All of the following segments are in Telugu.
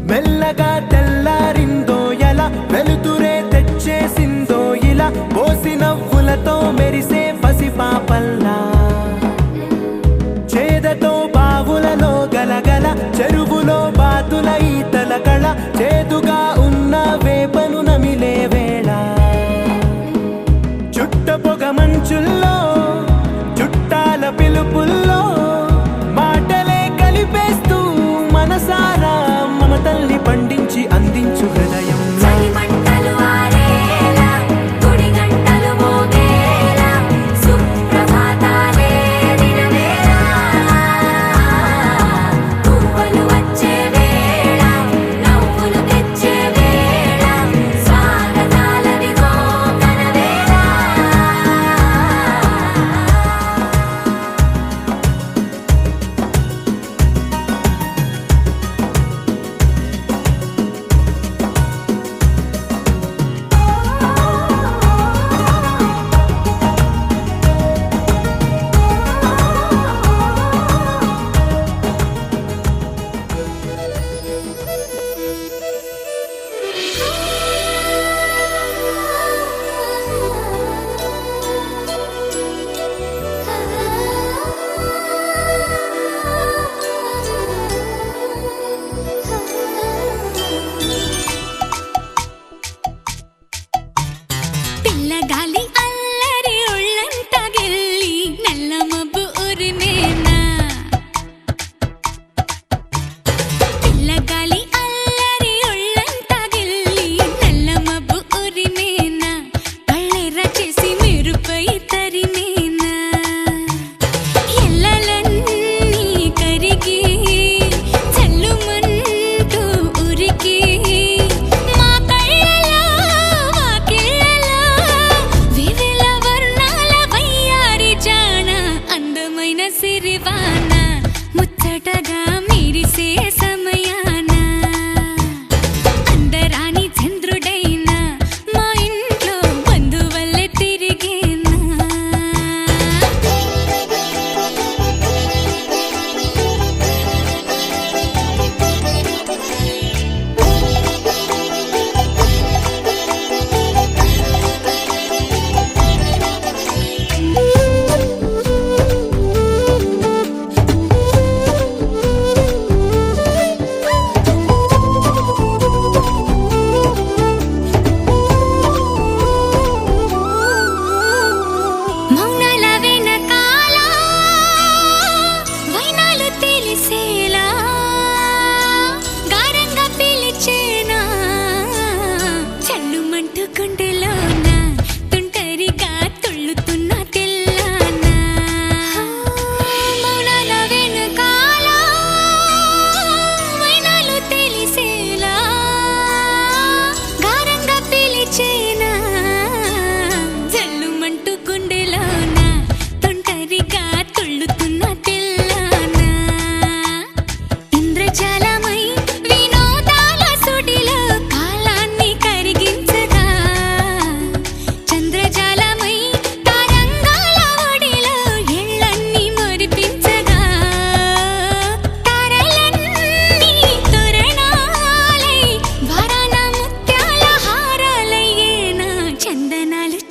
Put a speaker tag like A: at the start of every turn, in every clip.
A: మెల్లగా తెల్లారిందో ఎలా వెలుతురే తెచ్చేసిందో ఇలా పోసి నవ్వులతో మెరిసే పసిపాపల్లా చేదతో బావులలో గలగల చెరువులో బాతుల ఈతల కళ చేదుగా ఉన్న వేపను నమిలే వేళ చుట్ట పొగ మంచుల్లో చుట్టాల పిలుపుల్లో మాటలే కలిపేస్తూ మనసారా మమతల్ని పండించి అందించు హృదయం ముచ్చటగా మీరిసే సమయాన అందరాని చంద్రుడైనా మా ఇంట్లో బంధువల్లే తిరిగేనా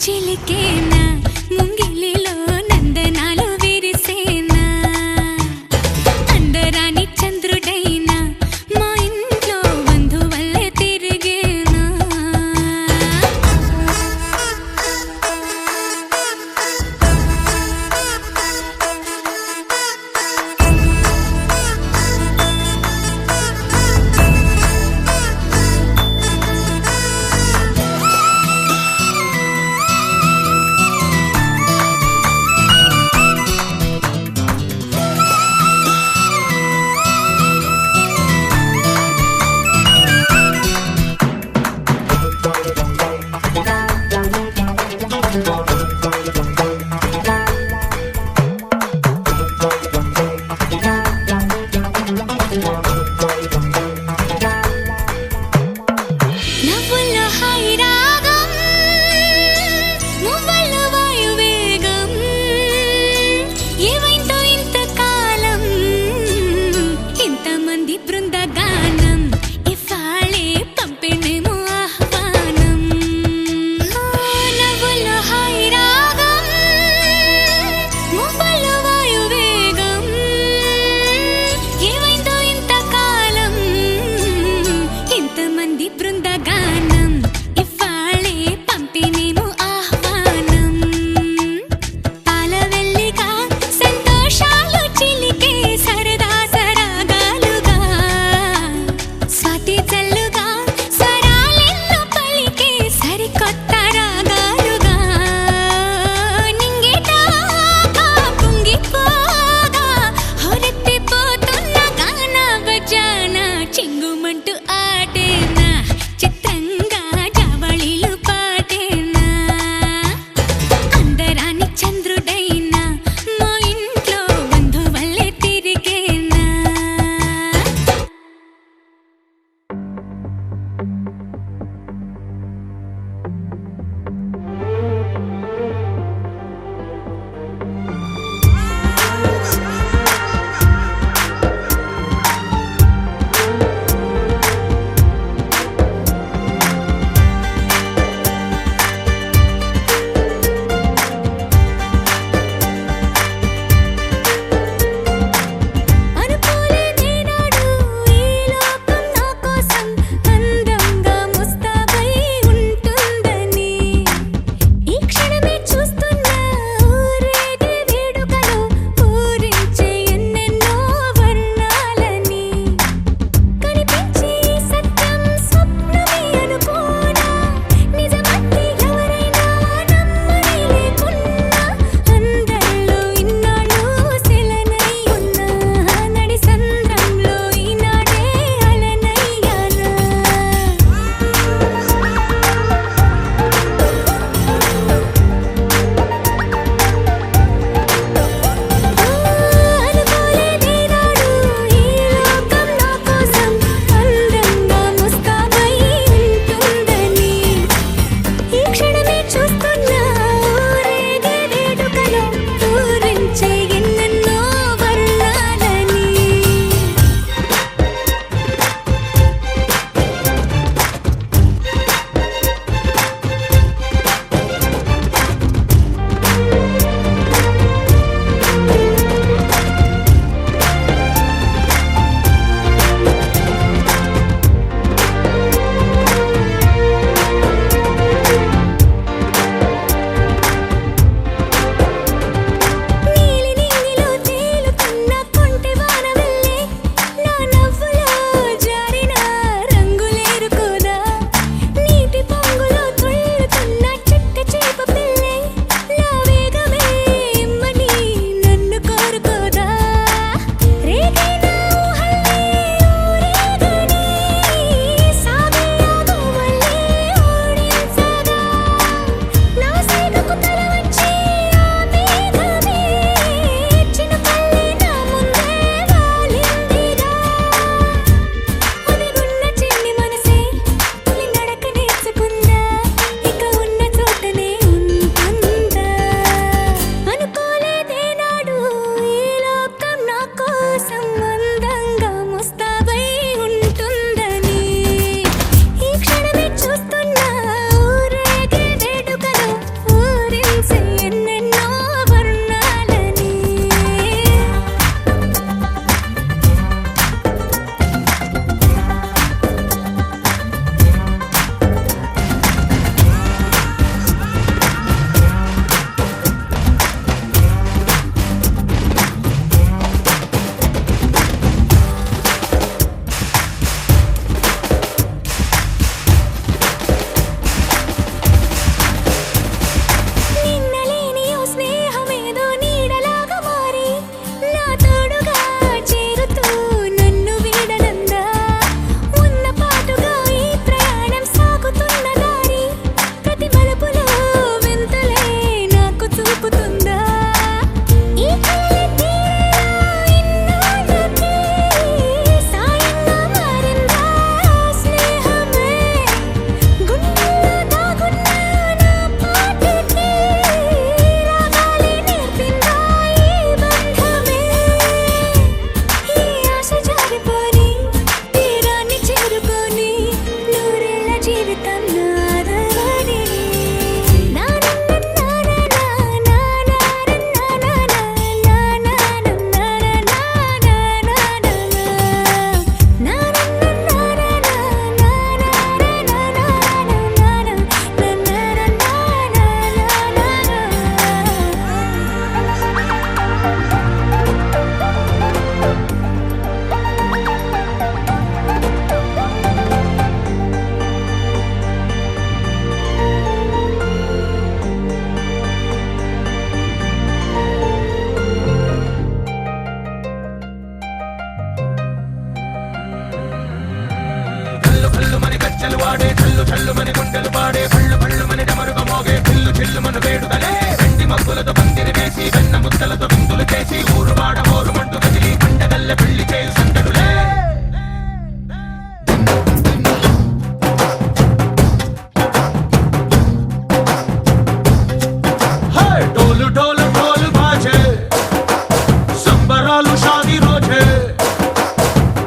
A: చిలికేనా ముంగిలిలో నందనాలు విరిసేనా
B: వాడే చల్లు చల్లు మని గుండెలు పాడే పళ్ళు పళ్ళు మని డమరుగ మోగే చిల్లు చిల్లు మన వేడుదలే వెండి మబ్బులతో పందిరి వేసి వెన్న ముద్దలతో విందులు చేసి ఊరు వాడ ఊరు మంటు కదిలి పండగల్లె పెళ్లి చేయు సందడులే డోలు డోలు డోలు బాజే సంబరాలు షాదీ రోజే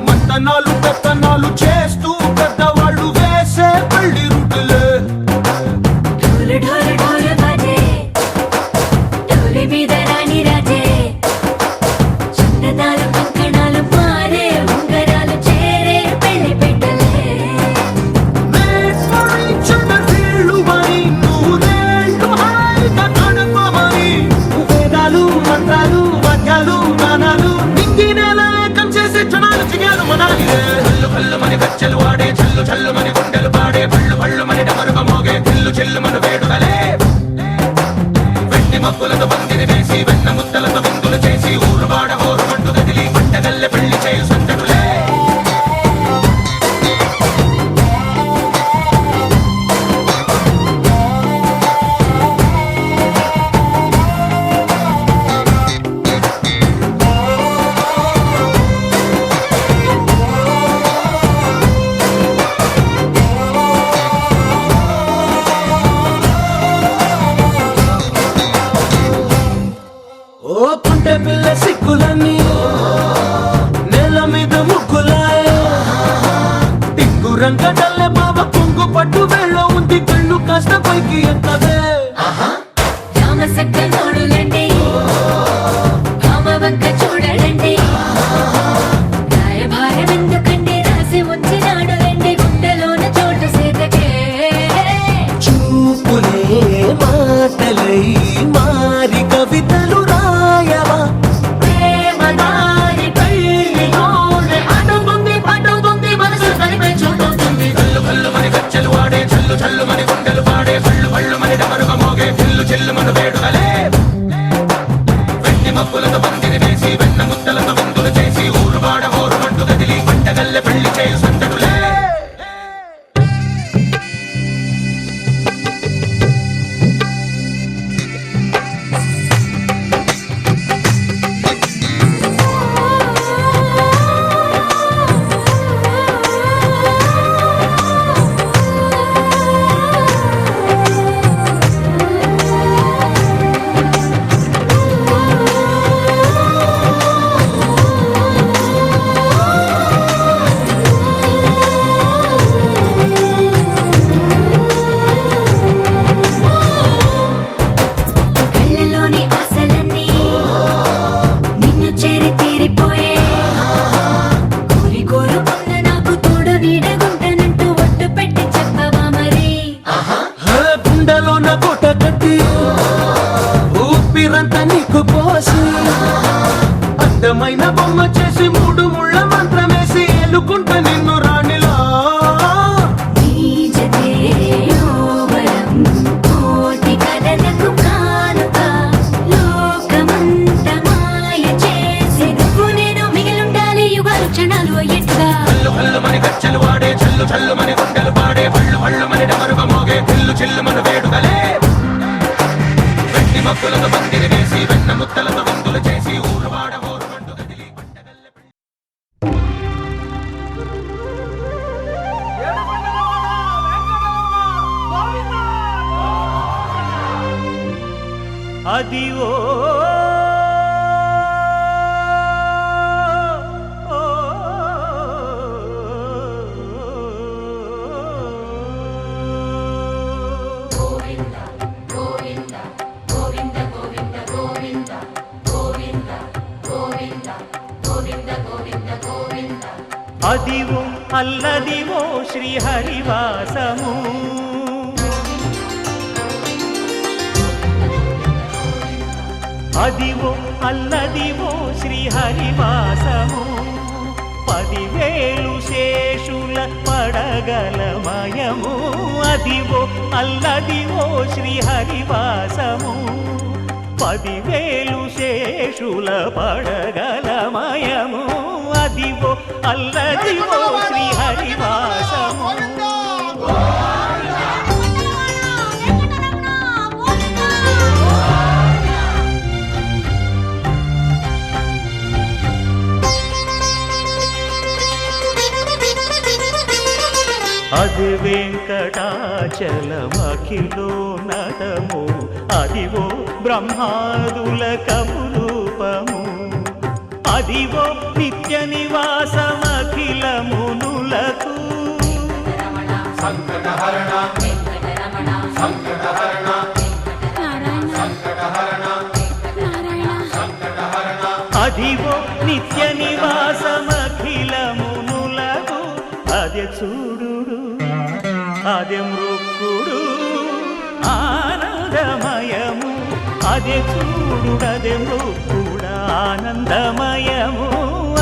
B: మంతనాలు పెత్తనాలు చేస్తూ పెద్దవాళ్ళు వేసే పెళ్లి రుటులే
A: ఢోలు ఢోలు ఢోలు బాజే ఢోలు మీద రాణి రాజే చందనాలు కంకణాలు మారే ఉంగరాలు చేరే పెళ్లి పెట్టలే వేదాలు మంత్రాలు వాద్యాలు గానాలు నింగినేలా ఏకం చేసే క్షణాలు చిగాలు మనాలిలే
B: చల్లు కల్లు మని గచ్చెలు వాడే చల్లు చల్లు మని గుండెలు పాడే పళ్ళు పళ్ళు మని డమరుగ మోగే చిల్లు చిల్లు మన వేడుదలే వెండి మబ్బులతో పందిరి వేసి వెన్న ముద్దలతో విందులు చేసి ఊరు వాడ ఊరు మంటు కదిలి పండగల్లె పెళ్లి చేయు సందడులే ఓ పుంటె పిల్ల సిక్కులన్నీ నేల మీద ముగ్గులాయ టింగు రంగడల్లె బావ కొంగు పట్టు వెళ్ళ ఉంది కళ్ళు కాస్త పైకి ఎత్తదే
A: రామ సక్క నోడులండి రామ వంక చూడడండి రాయభారం ఎందుకండి రాసి ఉంచినాడు రండి గుండెలోన చోటు సేతకే
B: చూపులే మాటలై మారి కవితలు రాయవా
A: ప్రేమదారి పెళ్లిలోనే అడుగుంది పడుగుంది మనసు కలిపే చూడుతుంది
B: కల్లు కల్లు మని గచ్చెలు వాడే చల్లు చల్లు మని గుండెలు పాడే పళ్ళు పళ్ళు మని డమరుగ మోగే చిల్లు చిల్లు మన వేడుదలే వెండి మబ్బులతో పందిరి వేసి వెన్న ముద్దలతో విందులు చేసి ఊరు వాడ ఊరు మంటు కదిలి పంటగల్లె పెళ్లి చేయు సందడులే
A: కళ్ళలోని ఆశలన్నీ నిన్ను చేరి తీరిపోయే కోరి కోరుకున్న నాకు తోడు నీడగుంటానంటూ ఒట్టు పెట్టి చెప్పవా మరి
B: గుండెలోన కోట కట్టి ఊపిరంతా నీకు పోసి అందమైన బొమ్మ చేసి మూడు ముళ్ళ మంత్రమేసి ఎలుకుంట నిన్ను రాణిలా
A: నీజతే యోవరం కోటి కలలకు కానుక లోకమంత మాయ చేసి నువ్వు నేను మిగిలుండాలి యుగాలు క్షణాలు ఎట్లా
B: కల్లు కల్లు మని గచ్చెలు వాడే చల్లు చల్లు మని గుండెలు పాడే పళ్ళు పళ్ళు మని డమరుగ మోగే చిల్లు చిల్లు మన వేడుదలే వెండి మబ్బులతో పందిరి వేసి వెన్న ముద్దలతో విందులు చేసి ఊరు వాడ ఊరు మంటు కదిలి పండగల్లె పెళ్లి
C: అదివో అదివో అల్లదివో శ్రీహరివాసము అదివో అల్లదివో శ్రీహరివాసము 10,000 శేషుల పడగలమయము అదివో అల్లదివో శ్రీహరివాసము 10,000 శేషుల పడగలమయము అదివో అల్లదివో శ్రీహరివాసము అది వెంకటాచలమఖిలో నటము అదివో బ్రహ్మాదుల కపురూపము అదివో నిత్య నివాసమఖిల మునులకు
B: సంకటహరణ సంకటహరణ సంకటహరణ సంకటహరణ
C: అదివో నిత్య నివాసమఖిల మునులకు అదే చూడు అదే మృక్కుడు ఆనందమయము అదే చూడు అదే మృక్కుడు ఆనందమయము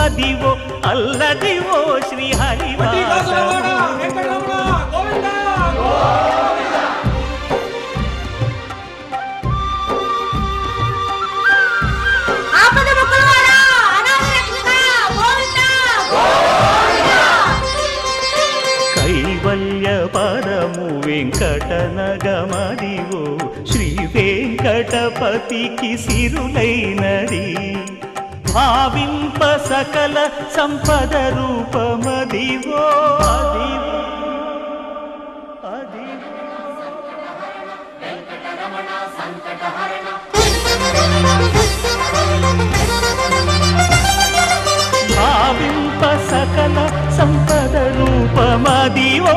C: అదివో అల్లదివో శ్రీ హరివాసము కైవల్య పరము వెంకటనగమదివో శ్రీ వెంకటపతికి సిరులైనది భావింప సకల సంపద రూపమదివో అదివో భావింప సకల సంపద రూపమదివో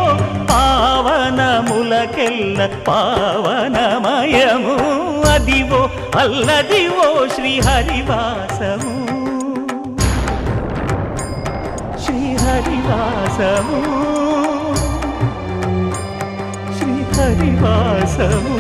C: పావనములకెల్ల పావనమయము అదివో అల్లదివో శ్రీ హరివాసము శ్రీ హరివాసము శ్రీ హరివాసము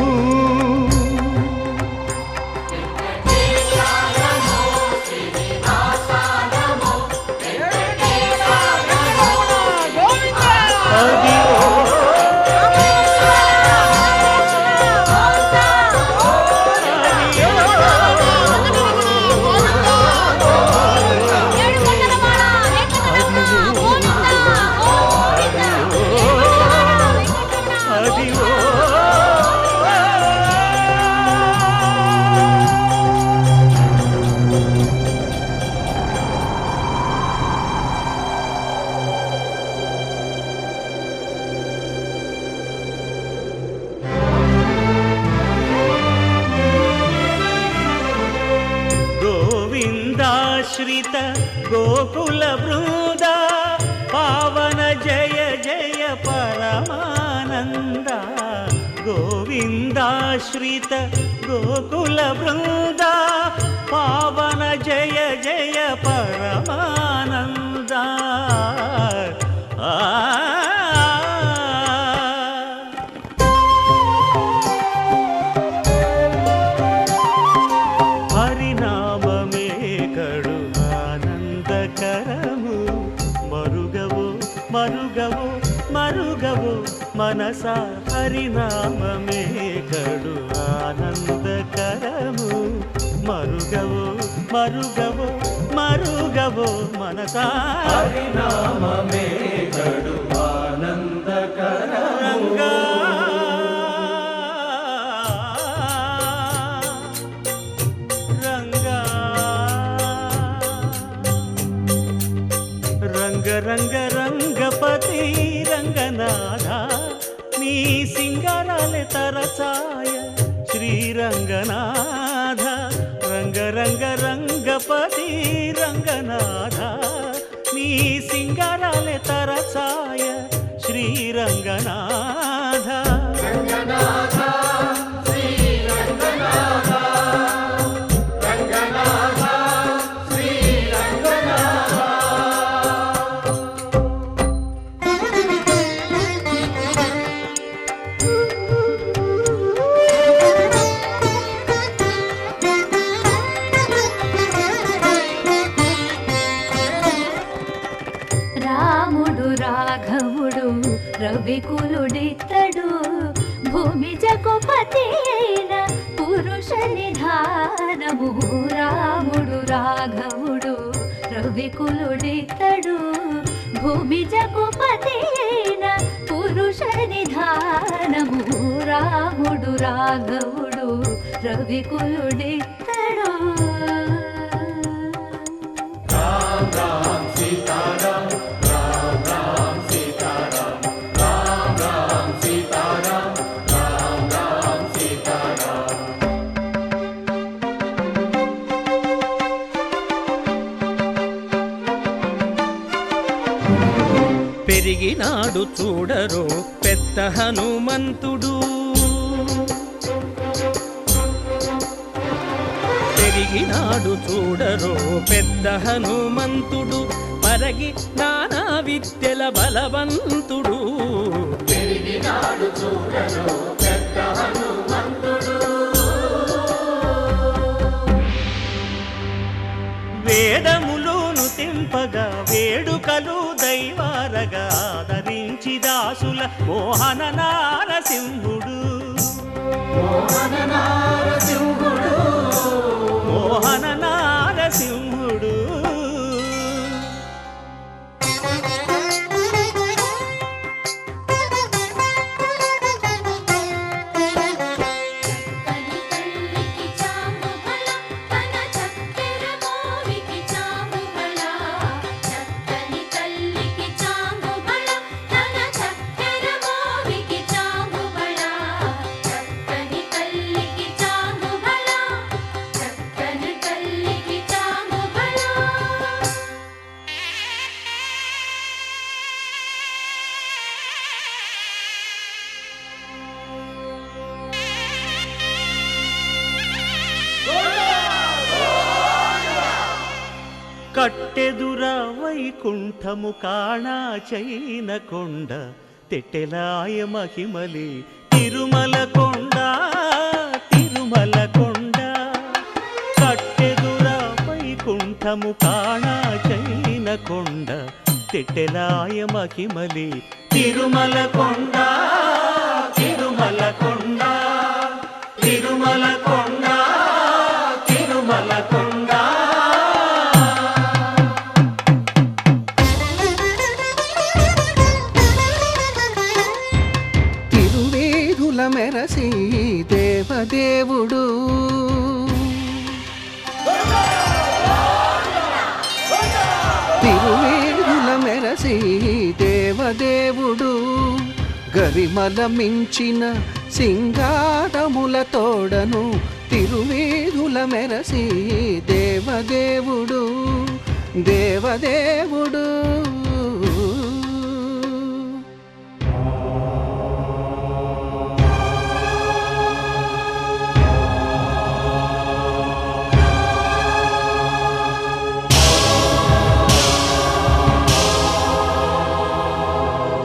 C: గోవిందాశ్రిత గోకుల బృంద పావన జయ జయ పరమానంద గోవిందాశ్రిత గోకుల బృంద పావన జయ జయ పరమానంద మరుగవో మనస హరినామమే కడు ఆనందకరము మరుగవో మనస
A: హరినామమే కడు ఆనందకరము
C: రంగ రంగపతి రంగనాథ నీ సింగారాలే తరచాయ శ్రీరంగనాథ రంగ రంగపతి రంగనాథ నీ సింగారాలే తరచాయ శ్రీరంగనాథ
D: రవికులుడితడు భూమి జగపతి అయిన పురుష నిధానము రాముడు రాఘవుడు రవికులుడితడు భూమి జగపతి అయిన పురుష నిధానము రాముడు రాఘవుడు రవికులుడితడు
A: రామ్ రామ్ సీతారాం రామ్ రామ్ సీతారాం రామ్
C: పెరిగినాడు చూడరో పెద్ద హనుమంతుడు. పెరిగినాడు చూడరో పెద్ద హనుమంతుడు, పరగి నానా విద్యల బలవంతుడు.
B: పెరిగినాడు చూడరో పెద్ద హనుమంతుడు.
C: వేదములోను తెంపగా వేడుకలు దైవారగా ఆదరించి దాసుల మోహన నారసింహుడు.
B: మోహన నారసింహుడు.
C: మోహన నారసింహుడు. కట్టెదుర వైకుంఠము కాణా చైన కొండ, తెట్టెలాయ మహిమలి తిరుమల కొండ. తిరుమల కొండ కట్టెదుర వైకుంఠము కాణా చైన కొండ, తెట్టెలాయ మహిమలి తిరుమల కొండ. తిరుమల కొండ. తిరుమల కొండ. తిరుమల కొండ.
E: మెరసి దేవదేవుడు, తిరువేడుల మెరసి దేవదేవుడు, గరిమల మించిన సింగారముల తోడను తిరువేడుల మెరసి దేవదేవుడు. దేవదేవుడు.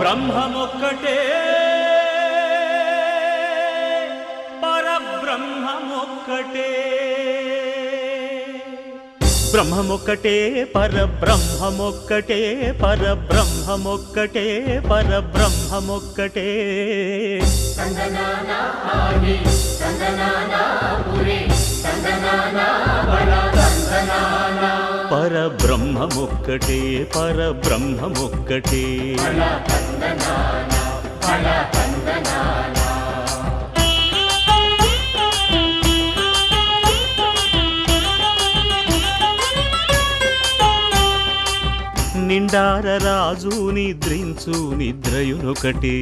C: బ్రహ్మమొక్కటే పరబ్రహ్మమొక్కటే. బ్రహ్మమొక్కటే పరబ్రహ్మమొక్కటే. పరబ్రహ్మమొక్కటే పరబ్రహ్మమొక్కటే.
B: సంగనానా ఆగి సంగనానా పురి సంగనానా బళ సంగనానా.
C: పరబ్రహ్మమొక్కటే పరబ్రహ్మమొక్కటే.
B: బళ సంగనానా బళ సంగనానా.
C: నిండార రాజు నిద్రించు నిద్రయునొకటే.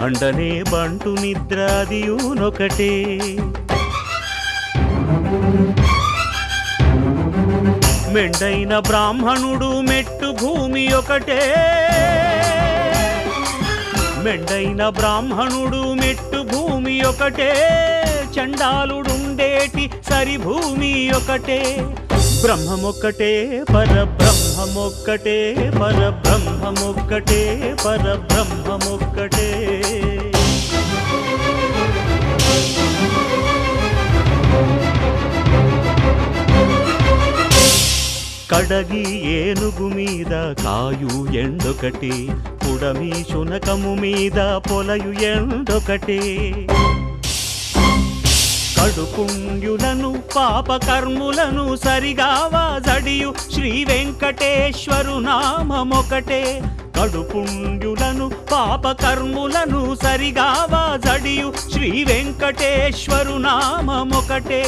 C: అండనే బంటు నిద్రాదియునొకటే. మెండైన బ్రాహ్మణుడు మెట్టు భూమి ఒకటే. మెండైన బ్రాహ్మణుడు మెట్టు భూమి ఒకటే. చండాలుడుండేటి సరిభూమి ఒకటే. బ్రహ్మమొక్కటే పరబ్రహ్మమొక్కటే. పరబ్రహ్మమొక్కటే పరబ్రహ్మమొక్కటే. కడగి ఏనుగు మీద కాయు ఎండొకటి. పుడమి శునకము మీద పొలయు ఎండొకటే. కడుపుణ్యులను పాపకర్ములను సరిగావా జడియు శ్రీ వెంకటేశ్వరు నామమొకటే. కడుపుణ్యులను పాపకర్ములను సరిగావా జడియు శ్రీ వెంకటేశ్వరు నామమొకటే.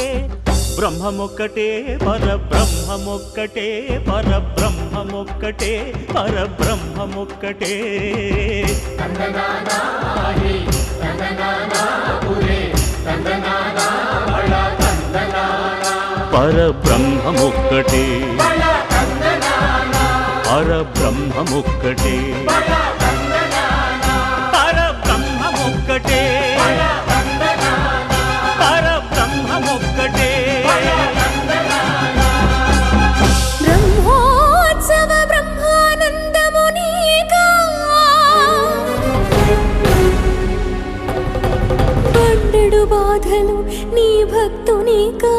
C: బ్రహ్మమొక్కటే పరబ్రహ్మమొక్కటే. పరబ్రహ్మమొక్కటే పరబ్రహ్మమొక్కటే.
B: సంగనానా ఆగి సంగనానా పురి సంగనానా బళ సంగనానా.
C: పరబ్రహ్మమొక్కటే.
B: బళ సంగనానా.
C: పరబ్రహ్మమొక్కటే పరబ్రహ్మమొక్కటే పరబ్రహ్మమొక్కటే
D: బ్రహ్మోత్సవ బ్రహ్మానందమునీకా పండెడు బాధలు నీ భక్తునికా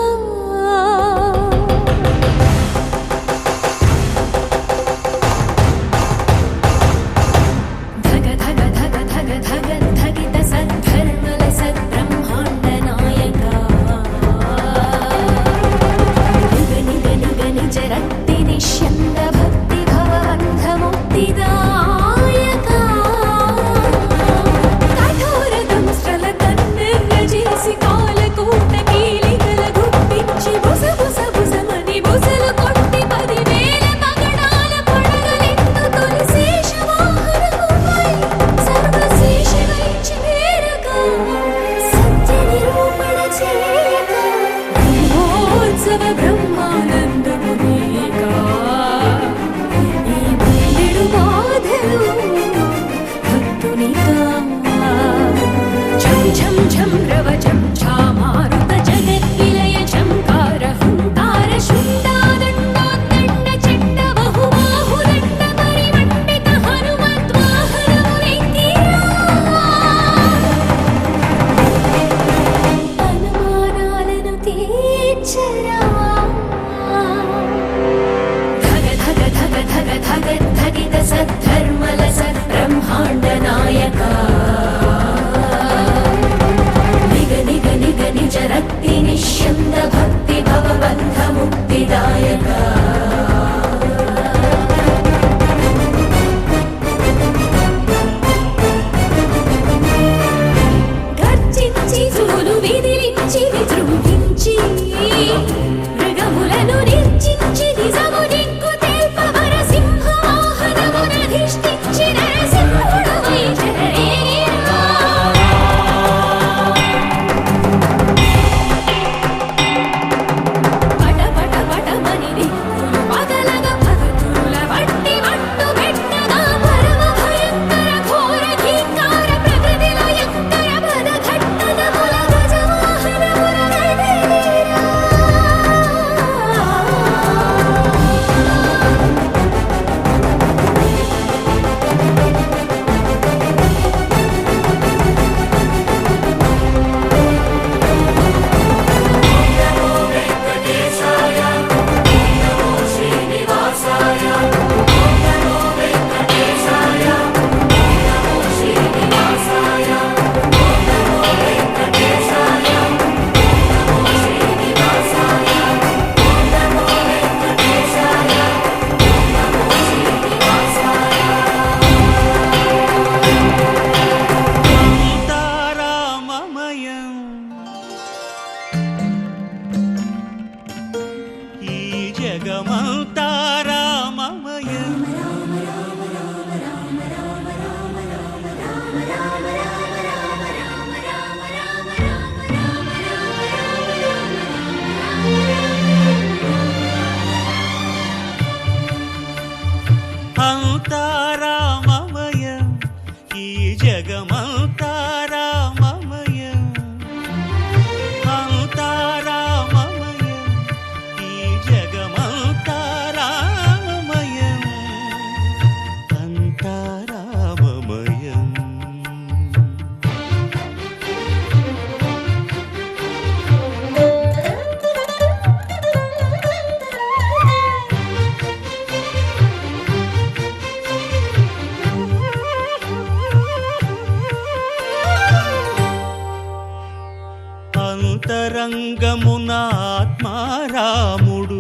C: అంతరంగమున ఆత్మారాముడు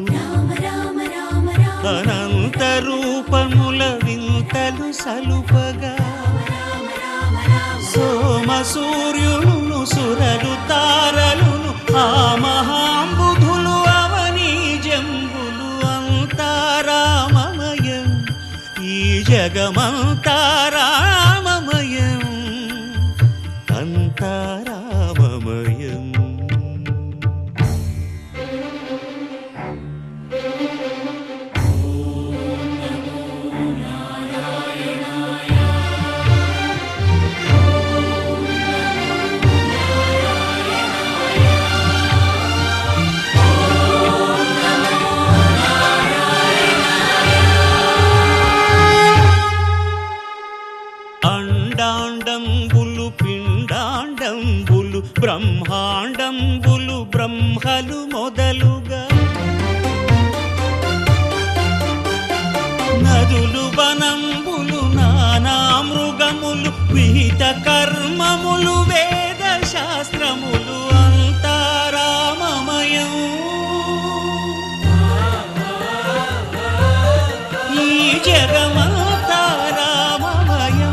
C: అనంత రూపముల వింతలు సలుపగా సోమ సూర్యులను సురలు తారలును ఆ మహాంబుధులు అవనీ జంబులు అంతారామమయం ఈ జగమంతారామమయం అంతారామమయం. బ్రహ్మలు మొదలుగా నదులు వనంబులు నానా మృగములు విహిత కర్మములు వేద శాస్త్రములు అంతారామమయం ఈ జగమంతా రామమయం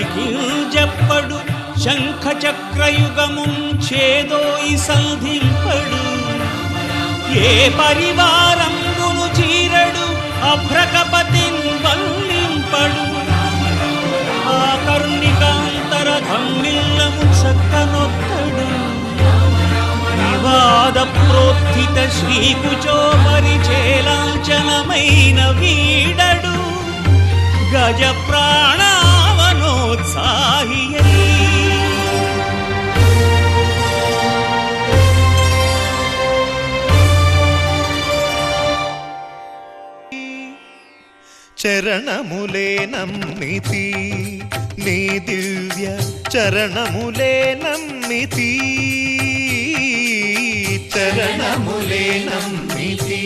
C: సిరికింజప్పడు శంఖ చక్రయుగముం చేదోయి సంధింపడు ఏ పరివారంబును చీరడు అభ్రకపతిన్ వల్లింపడు ఆ కర్ణికాంతర ధమ్మిల్లము చక్కనొక్కడు వివాద ప్రోత్థిత శ్రీకుచో పరిచేలాంఛనమైన వీడడు గజ ప్రాణావనోత్సాహియై
F: చరణములే నమ్మితి నీ దివ్య చరణములే నమ్మితి చరణములే నమ్మితి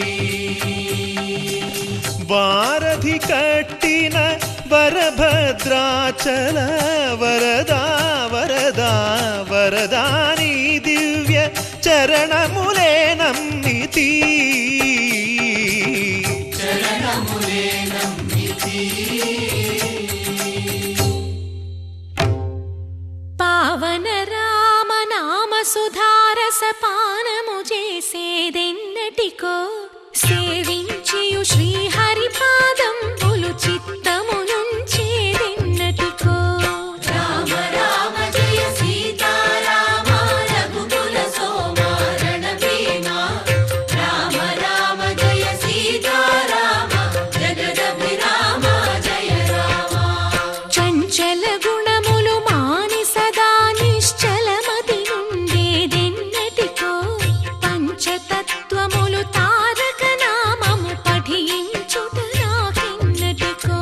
F: వారధి కట్టిన వరభద్రాచల వరదా వరదా వరదా నీ దివ్య చరణములే నమ్మితి
D: పావన రామ నామ సుధారస పానము చేసేదెన్నటికో సేవించియు శ్రీహరి పాదంబులు చిత్తము నుంచేదెన్నటికో రామ రామ జయ సీతారామ రఘుకుల సోమ రణభీమ రామ రామ జయ సీతారామ జగదభిరామ జయ రామ చంచల గుణములు మాని సదా నిశ్చలమతి నుండేదెన్నటికో పంచతత్వములు తారక నామము పఠించుట నాకెన్నటికో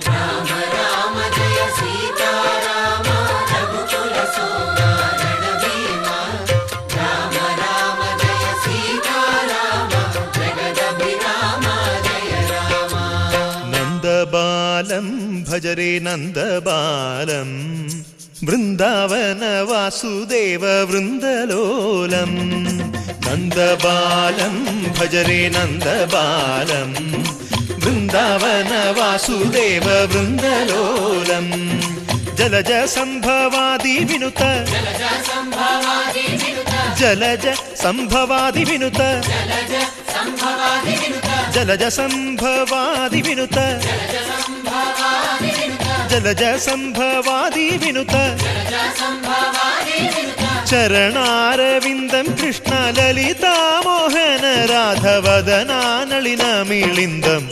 D: రామ రామ జయ సీతారామ రఘుకుల సోమ రణభీమ రామ రామ జయ సీతారామ జగదభిరామ జయ రామ
F: నందబాలం భజరే నందబాలం బృందావన వాసుదేవ వృందలోలం నందబాలం భజరే నందబాలం బృందావన వాసుదేవ వృందలోలం జలజ సంభవాది వినుత జలజ సంభవాది వినుత జలజ సంభవాది వినుత జలజ సంభవాది వినుత చరణారవిందం కృష్ణ లలితా మోహన రాధవదనా నళిన మిళిందం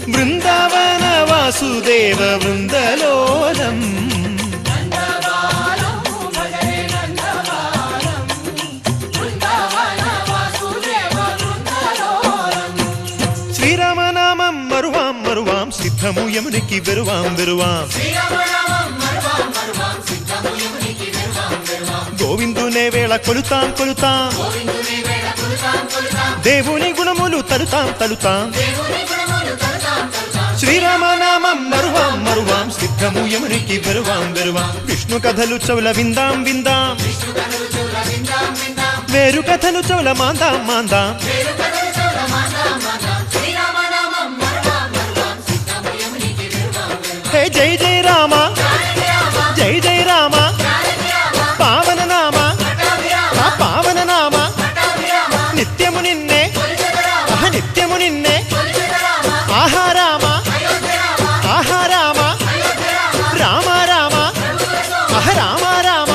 F: బృందావన వాసుదేవ వృందలోలం శ్రీరామనామం మరువాం మరువాం సిద్ధము యమునికి వెరువాం వెరువాం గోవిందునే వేళ కొలుతాం కొలుతాం దేవుని గుణములు తలుతాం తలుతాం శ్రీరామనామం మరువాం మరువాం సిద్ధము యమునికి వెరువాం వెరువాం విష్ణు కథలు చౌల విందాం విందాం వేరు కథలు చౌల మాందాం మాందాం హే జై జై రామ జై జై రామ పావన నామ ఆ పావన నామ నిత్యము నిన్నే నిత్యము నిన్నే ఆహా రామ ఆహా రామ రామ రామ అహ రామ రామ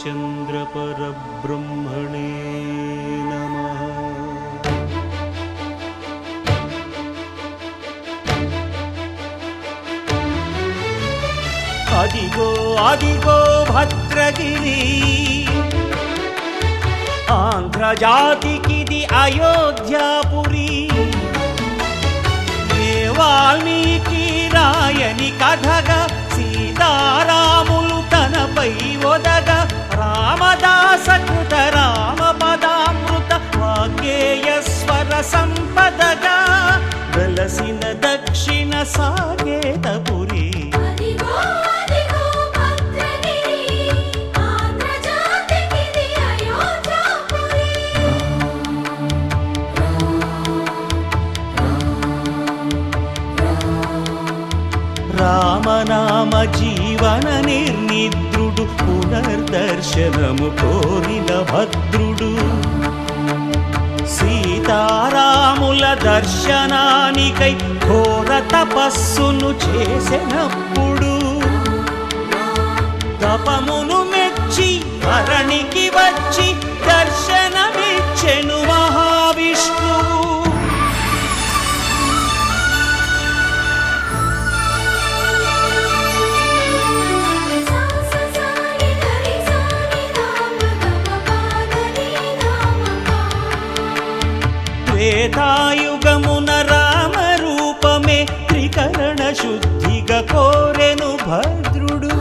C: రామచంద్ర పరబ్రహ్మణే నమః. అదిగో అదిగో భద్రగిరి, ఆంధ్రజాతికిది అయోధ్యాపురి. ఏ వాల్మీకి రాయని కథగా సీతారాములు తనపై ఒదగా, రామదాస కృత రామ పదామృత వాగ్గేయ స్వర సంపదగా వెలసిన దక్షిణ సాకేతపురి.
D: అదిగో అదిగో భద్రగిరి, ఆంధ్రజాతికిది అయోధ్యాపురి.
C: రామనామ జీవన నిర్నిద్రుడు, పునర్దర్శనము కోరిన భద్రుడు. సీతారాముల దర్శనానికై ఘోర తపస్సును చేసినప్పుడు, తపమును మెచ్చి ధరణికి వచ్చి దర్శనమిచ్చెను మహావిష్ణువు. త్రేతాయుగమున రామ రూపమే త్రికరణ శుద్ధిగా కోరెను భద్రుడు.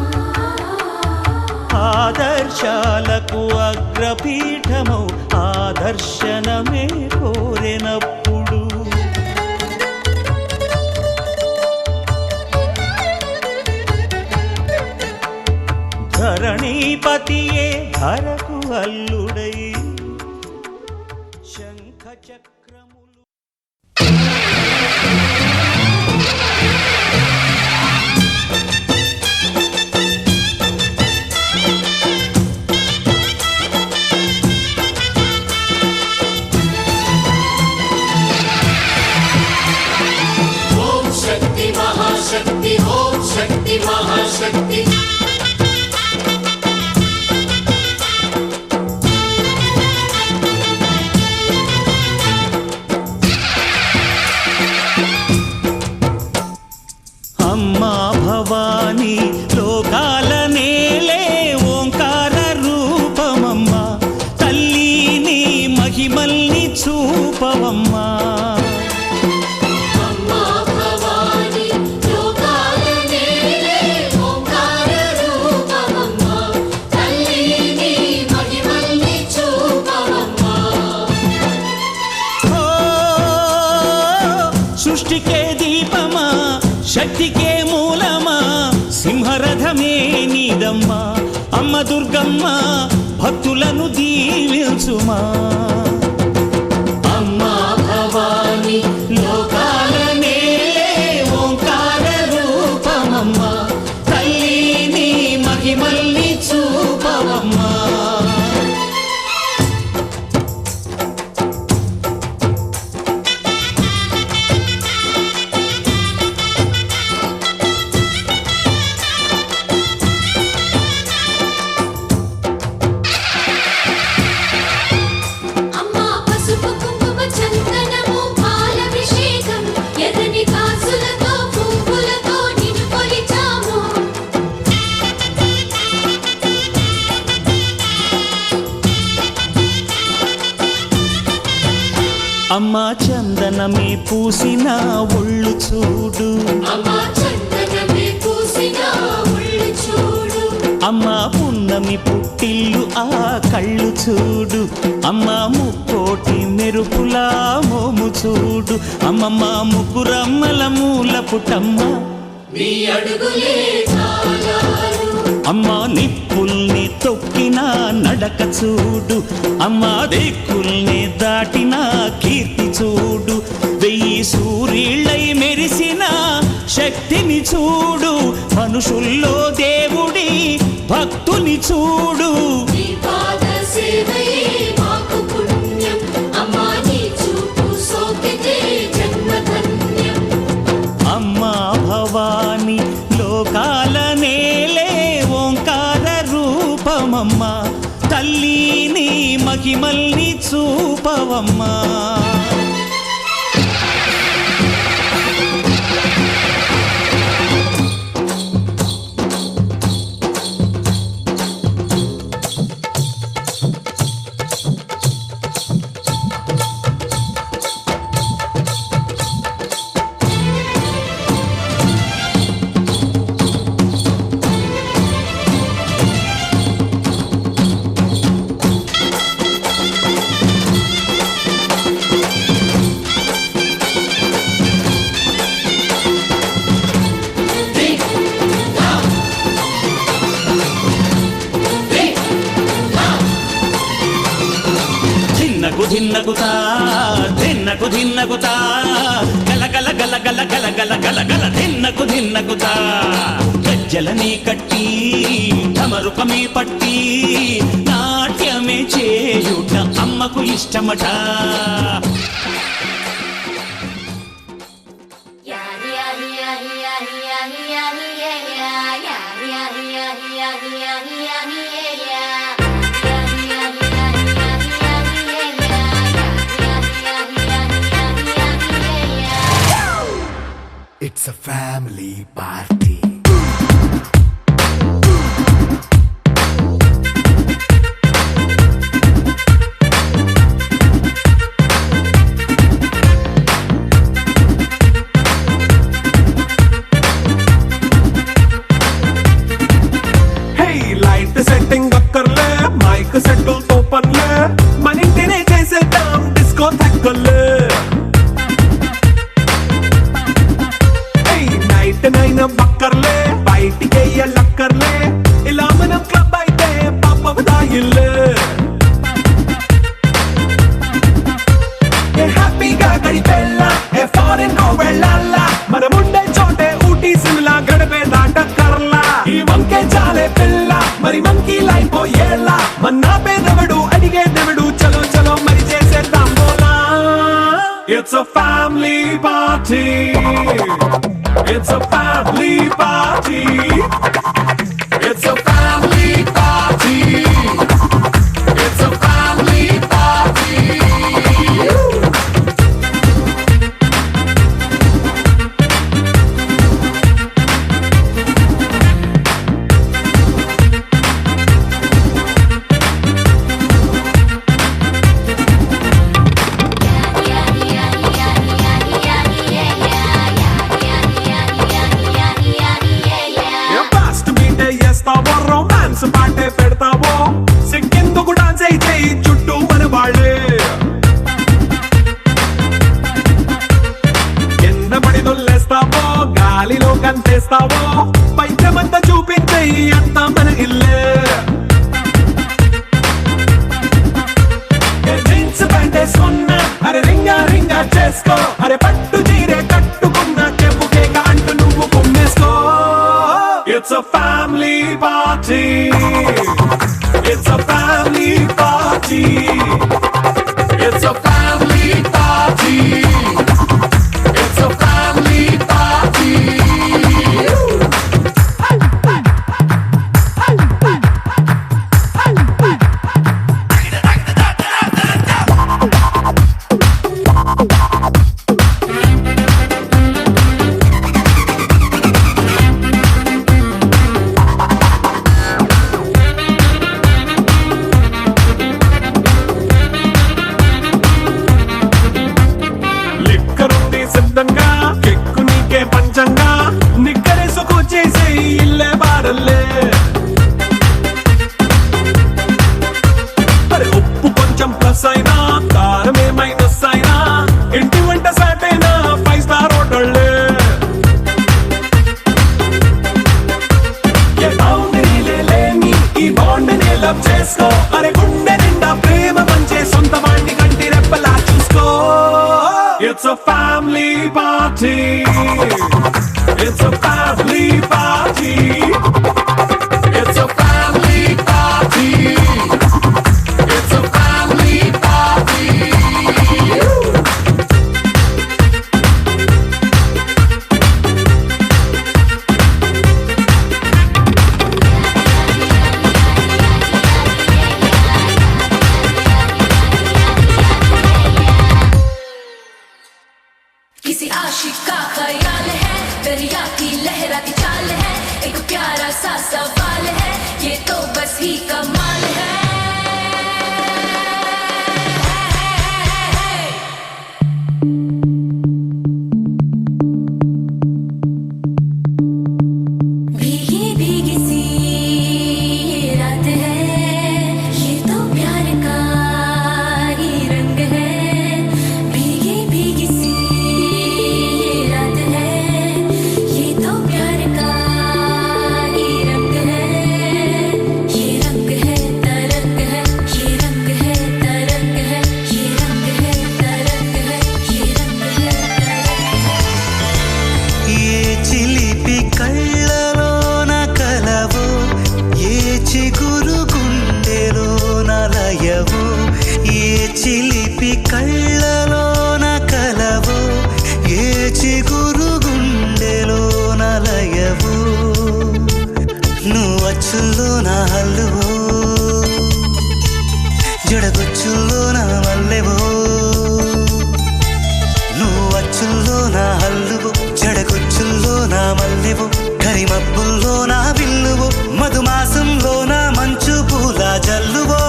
C: ఆదర్శాలకు అగ్రపీఠమౌ ఆదర్శనమే కోరెనప్పుడు, ధరణీపతియే ధరకు అల్లుడై శంఖ చక్రములు.
A: ఓం శక్తి మహాశక్తి, ఓం శక్తి మహాశక్తి.
C: అమ్మా భవానీ లోకాల నేలే ఓంకార రూపమమ్మా, తల్లి నీ మహిమల్ని చూపవమ్మా.
A: అమ్మా భవాని లోకాల నేలే ఓంకార రూపమమ్మా, తల్లి నీ మహిమల్ని చూపవమ్మా.
C: ఓ సృష్టికే దీపమా, శక్తికే మూలమా, సింహరథమే నీదమ్మా. అమ్మ దుర్గమ్మ భక్తులను దీవించుమా.
A: అమ్మా భవాని లోకాల నేలే ఓంకార రూపమమ్మా, తల్లి నీ మహిమల్ని చూపవమ్మా.
D: అమ్మా పసుపు కుంకుమ చందనము పాలభిషేకం, ఎర్రని కాసులతో పువ్వులతో నిన్ను కొలిచాము.
C: అమ్మా చందనమే పూసిన ఒళ్ళు చూడు,
A: అమ్మా చందనమే పూసిన ఒళ్ళు చూడు.
C: అమ్మా పున్నమి పుట్టిల్లు ఆ కళ్ళు చూడు. అమ్మా ముక్కోటి మెరుపులా మోము చూడు. అమ్మమ్మ ముగ్గురమ్మల మూల పుటమ్మ,
A: నీ అడుగులే చాలారు.
C: అమ్మా నిప్పుల్ని తొక్కిన నడక చూడు. అమ్మా దిక్కుల్ని దాటిన కీర్తి చూడు. 1000 సూర్యుళ్ళై మెరిసిన శక్తిని చూడు. మనుషుల్లో దేవుడి భక్తుని చూడు.
A: నీ పాద సేవయే మాకు పుణ్యం, అమ్మా నీ చూపు సోకితే జన్మధన్యం.
C: అమ్మా భవాని లోకాల నేలే ఓంకార రూపమమ్మా, మహిమల్ని చూపవమ్మా ధిన్నకుతా ధిన్నకుతా గల గల గల గల గల గల గల గల ధిన్నకుతా గజ్జలని కట్టి ఢమరుకమే పట్టి నాట్యమే చేయుట అమ్మకు ఇష్టమట
A: It's a family party.
B: Hey, light setting అక్కర్లే మైక్ సెట్టుల్ తో పర్లే మన ఇంటినే చేసేద్దాం డిస్కో థక్కర్లే నైన బక్కర్లే బయటికి లక్కర్లే ఇలా మనం క్లబ్ అయితే పాప దాయిల్లే హ్యాపీగా గడిపెళ్ళ ఏ ఫారెన్ కో వెళ్ళాల మనం ఉండే చోటే ఊటీ సిమ్లా గడిపే దాటక్కర్లా ఈ వంకే చాలే పిల్ల మరి మంకీ లైఫ్ ఏళ్ళ మన్నా పేదవడు అడిగే దేవుడు చలో చలో మరి చేసేద్దాం బోలా it's a family party It's a family party. It's a family party. It's a family party. Romance పాటే పెడతావో సిగ్గెందుకు డాన్స్ అయితే చుట్టూ మన వాళ్ళే ఎన్న పడి దొల్లేస్తావో గాలిలో కంతేస్తావో పైద్యమంతా చూపించే అంతా మన ఇల్లే జీన్స్ ప్యాంటే సొన్న అరే రింగా రింగా చేసుకో అరే పట్టు చీరే కట్టుకున్న చెప్పు కేక అంటూ నువ్వు కుమ్మేసుకో It's a family party. It's a family party. It's a family party. It's a family party. చేసుకో అరే గుండె నిండా ప్రేమ పంచే సొంత వాణ్ణి కంటి రెప్పలా చూసుకో It's a family party It's a family party It's a family party It's a family party
D: लहराती चाल है, एक प्यारा सा सवाल है, ये तो बस ही कमाल है। भीगी भीगी सी ये रात है, ये तो प्यार का ही रंग है। भीगी भीगी सी ये रात है, ये तो प्यार का ही रंग है। ये रंग है तरंग है, ये रंग है तरंग है, ये रंग है तरंग है, ये रंग है तरंग है।
G: ఏ చిలిపి కళ్ళలోన కలవో, ఏ చిగురు గుండెలోన లయవో. ఏ చిలిపి కళ్ళలోన కలవో, ఏ చిగురు గుండెలోన లయవో. నువ్వు అచ్చుల్లో నా హల్లువో, జడగొచ్చుల్లో నా మల్లెవో. నువ్వు అచ్చుల్లో నా హల్లువో, జడగొచ్చుల్లో నా మల్లెవో. కరిమబ్బుల్లో నా విల్లువో, మధుమాసంలో నా మంచు పూల జల్లువో.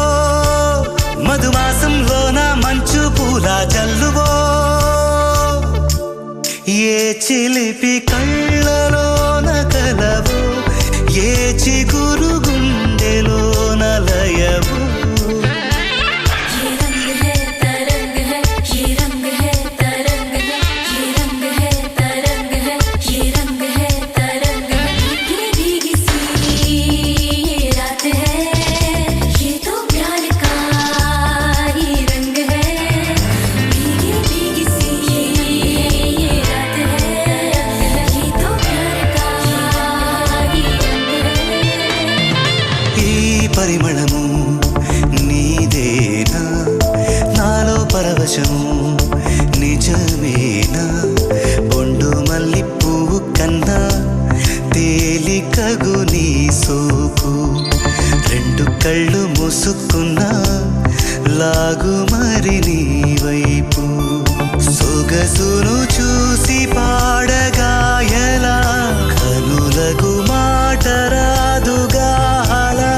G: మధుమాసంలో నా మంచు పూల జల్లువో. ఏ చిలిపి కళ్ళలోన కలవో, ఏ చిగురు గుండెలోన లయవో.
D: ये रंग है तरंग है, ये रंग है तरंग है, ये रंग है तरंग है, ये रंग है तरंग है। भीगी भीगी सी ये रात है, ये तो प्यार का ही रंग है। भीगी भीगी सी ये रात है, ये तो प्यार का ही रंग है।
G: ఈ పరిమళము నీదేనా, నాలో పరవశము నిజమేనా. బొండు మల్లి పువ్వు కన్నా తేలికగు నీ సోకు. రెండు కళ్ళు మూసుకున్నా లాగు మరి నీ వైపు. సొగసును చూసి పాడగా ఎలా, కనులకు మాట రాదుగా అలా.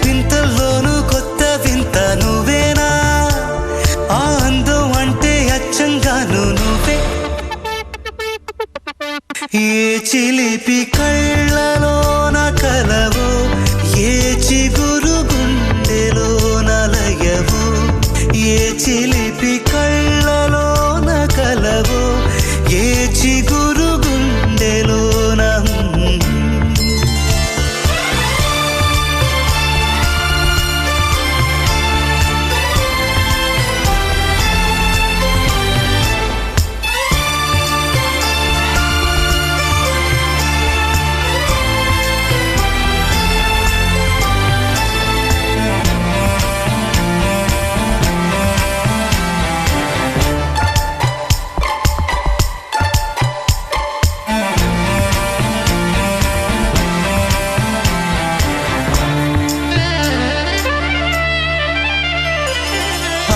G: వింతల్లోనూ కొత్త వింత నువ్వేనా, ఆ అందం అంటే అచ్చంగాను నువ్వే. ఏ చిలిపి కళ్ళలోన కలవో, ఏ చిగురు గుండెలోన లయవో. ఏ చిలిపి కళ్ళలోన కలవో, ఏ చిగురు గుండెలోన.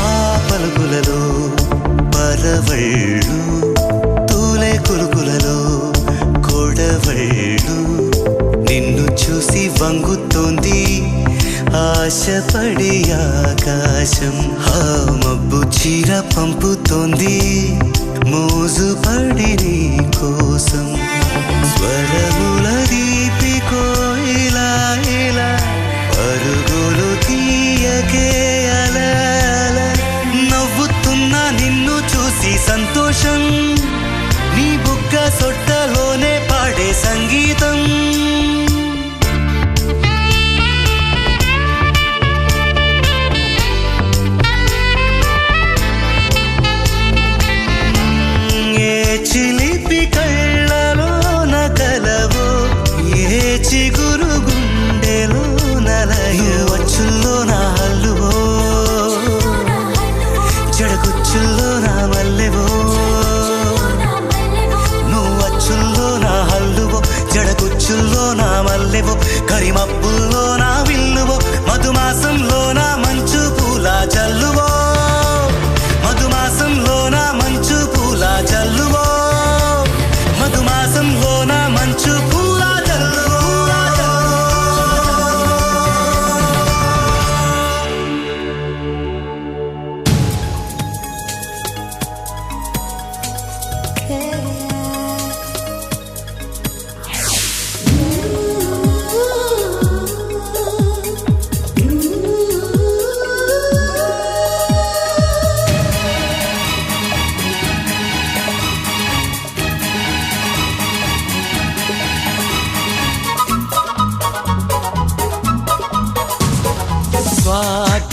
G: ఆ పలుకులలో పరవళ్ళు, తూలే కులుకులలో కొడవళ్ళు. నిన్ను చూసి వంగుతోంది ఆశపడి ఆకాశం. ఆ మబ్బు చీర పంపుతోంది మోజుపడి నీ కోసం. స్వరముల దీపి కోయిలా ఇలా పరుగులు తీయకే అలా అలా. నవ్వుతున్నా నిన్ను చూసి సంతోషం, నీ బుగ్గ సొట్టలోనే పాడే సంగీతం. ఏ చిలిపి కళ్ళలోన కలవో,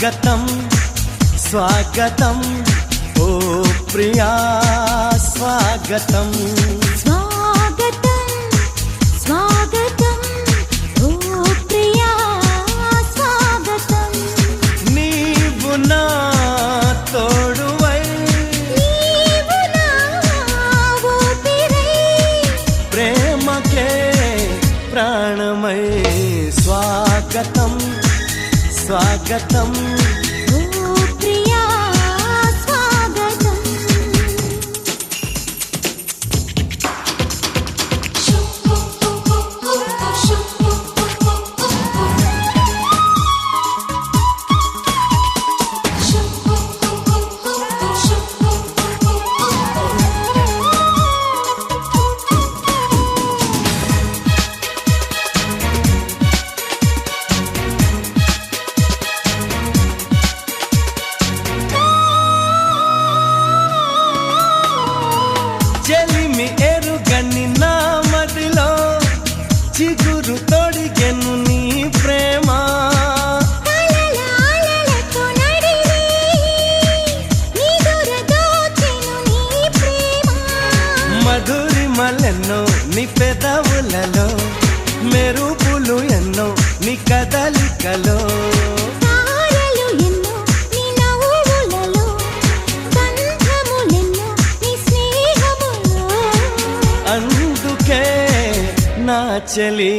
A: స్వాగతం స్వాగతం ఓ ప్రియా స్వాగతం
D: స్వాగతం స్వాగతం ఓ ప్రియా స్వాగతం
A: నీవు నా తోడువై
D: నీవు నా ఊపిరై
A: ప్రేమకే ప్రాణమై స్వాగతం స్వాగతం
D: ఓ ప్రియా స్వాగతం
A: చెలిమి ఎరుగని నా మదిలో చిగురు తొడిగెను నీ ప్రేమ
D: కలలాలలతో నడివే నిదుర దోచెను నీ ప్రేమ
A: మధురిమలెన్నో నీ పెదవులలో మెరుపులు ఎన్నో నీ కదలికలో
D: తారలు ఎన్నో నీ నవ్వులలో బంధములెన్నో నీ స్నేహములో
A: అందుకే నా చెలి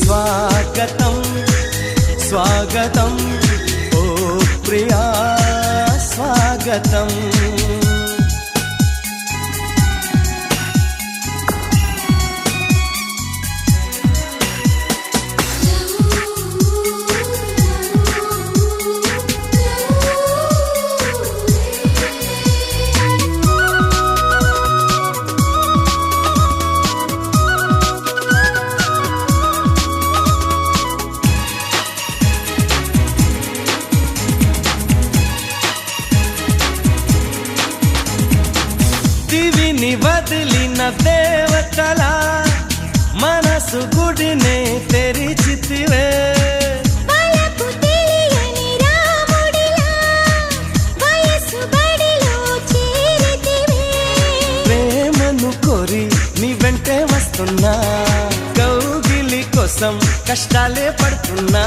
A: స్వాగతం స్వాగతం ఓ ప్రియా స్వాగతం దివిని వదిలిన దేవతల మనసు గుడినే తెరిచితివే
D: వలపు తెలియని రాముడిలా వయసు బడిలో చేరితివే
A: ప్రేమను కోరి నీ వెంటే వస్తున్నా కౌగిలి కోసం కష్టాలే పడుతున్నా